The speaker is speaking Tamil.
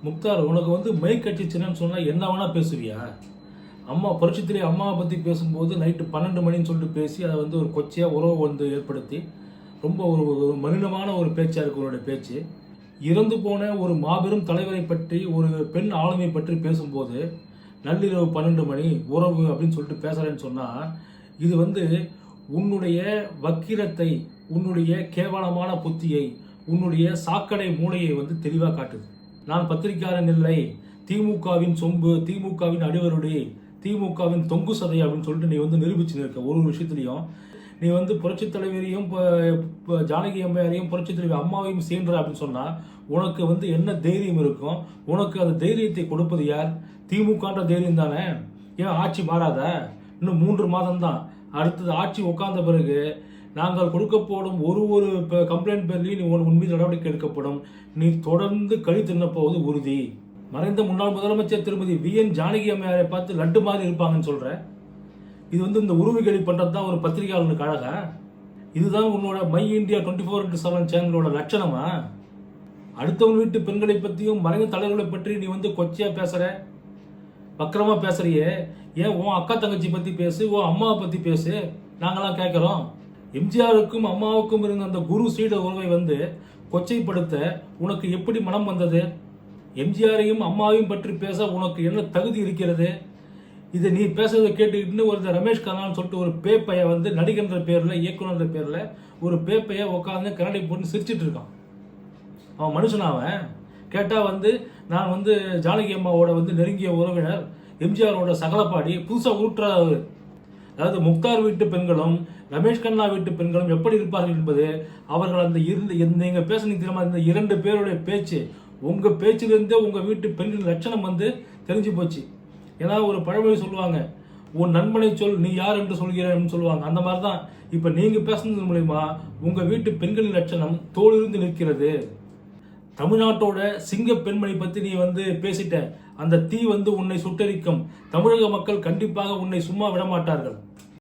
முக்தார், உனக்கு வந்து மைக் கட்சிச்சுன்னு சொன்னால் என்ன வேணால் பேசுவியா? அம்மா புரட்சித்திலே அம்மாவை பற்றி பேசும்போது நைட்டு 12 மணின்னு சொல்லிட்டு பேசி அதை வந்து ஒரு கொச்சையாக உறவு வந்து ஏற்படுத்தி ரொம்ப ஒரு ஒரு மலினமான ஒரு பேச்சாக இருக்கு உன்னுடைய பேச்சு. இறந்து போன ஒரு மாபெரும் தலைவரை பற்றி, ஒரு பெண் ஆளுமை பற்றி பேசும்போது நள்ளிரவு 12 மணி உறவு அப்படின்னு சொல்லிட்டு பேசுகிறேன்னு சொன்னால், இது வந்து உன்னுடைய வக்கிரத்தை, உன்னுடைய கேவலமான புத்தியை, உன்னுடைய சாக்கடை மூளையை வந்து தெளிவாக காட்டுது. நான் பத்திரிகையாளன் இல்லை, திமுகவின் சொம்பு, திமுகவின் அடிவருடி, திமுகவின் தொங்கு சதை அப்படின்னு சொல்லிட்டு நீ வந்து நிரூபிச்சு நிற்க. ஒரு விஷயத்துலையும் நீ வந்து புரட்சித் தலைவரையும் ஜானகி அம்மையாரையும் புரட்சித் தலைவர் அம்மாவையும் சேர்ன்ற அப்படின்னு சொன்னால் உனக்கு வந்து என்ன தைரியம் இருக்கும்? உனக்கு அந்த தைரியத்தை கொடுப்பது யார்? திமுகன்ற தைரியம் தானே. ஏன் ஆட்சி மாறாத? இன்னும் 3 மாதம் தான். அடுத்தது ஆட்சி உட்கார்ந்த பிறகு நாங்கள் கொடுக்க போடும் ஒரு கம்ப்ளைண்ட் பேர்லையும் நீ உன் மீது நடவடிக்கை எடுக்கப்படும். நீ தொடர்ந்து கழி தின்னப்போவது உறுதி. மறைந்த முன்னாள் முதலமைச்சர் திருமதி VN ஜானகி அம்மையாரை பார்த்து லட்டு மாதிரி இருப்பாங்கன்னு சொல்ற. இது வந்து இந்த உருவிகளை பண்றது தான் ஒரு பத்திரிகையாளனுக்கு அழகா? இதுதான் உன்னோட மை இந்தியா 24/7 சேனலோட லட்சணமா? அடுத்தவன் வீட்டு பெண்களை பற்றியும் மறைந்த தலைவர்களை பற்றி நீ வந்து கொச்சையா பேசுற, வக்கரமா பேசுறியே. ஏன் உன் அக்கா தங்கச்சி பத்தி பேசு, உன் அம்மாவை பத்தி பேசு, நாங்களாம் கேட்கிறோம். எம்ஜிஆருக்கும் அம்மாவுக்கும் இருந்த அந்த குரு சீட உறவை வந்து கொச்சைப்படுத்த உனக்கு எப்படி மனம் வந்தது? எம்ஜிஆரையும் அம்மாவையும் பற்றி பேச உனக்கு என்ன தகுதி இருக்கிறது? இதை நீ பேசுறதை கேட்டுக்கிட்டு ஒரு ரமேஷ் கண்ணான்னு சொல்லிட்டு ஒரு பேப்பைய வந்து நடிகன்ற பேரில், இயக்குனர் பேரில் ஒரு பேப்பைய உட்காந்து கண்ணாடி போட்டு சிரிச்சிட்டு இருக்கான். அவன் மனுஷனாவன் கேட்டால் வந்து நான் வந்து ஜானகி அம்மாவோட வந்து நெருங்கிய உறவினர், எம்ஜிஆரோட சகலப்பாடி புதுசாக ஊற்றாரு. அதாவது முக்தார் வீட்டு பெண்களும் ரமேஷ் கண்ணா வீட்டு பெண்களும் எப்படி இருப்பார்கள் என்பது அவர்கள் அந்த நீங்கள் பேசுனீங்க தெரியுமா, இந்த 2 பேருடைய பேச்சு, உங்கள் பேச்சிலிருந்தே உங்கள் வீட்டு பெண்களின் லட்சணம் வந்து தெரிஞ்சு போச்சு. ஏன்னா ஒரு பழமொழி சொல்லுவாங்க, உன் நண்பனை சொல் நீ யார் என்று சொல்கிறேன்னு சொல்லுவாங்க. அந்த மாதிரி தான் இப்போ நீங்கள் பேசுனது மூலயமா உங்கள் வீட்டு பெண்களின் லட்சணம் தோளிருந்து நிற்கிறது. தமிழ்நாட்டோட சிங்க பெண்மணி பற்றி நீ வந்து பேசிட்ட. அந்த தீ வந்து உன்னை சுட்டரிக்கும். தமிழக மக்கள் கண்டிப்பாக உன்னை சும்மா விட மாட்டார்கள்.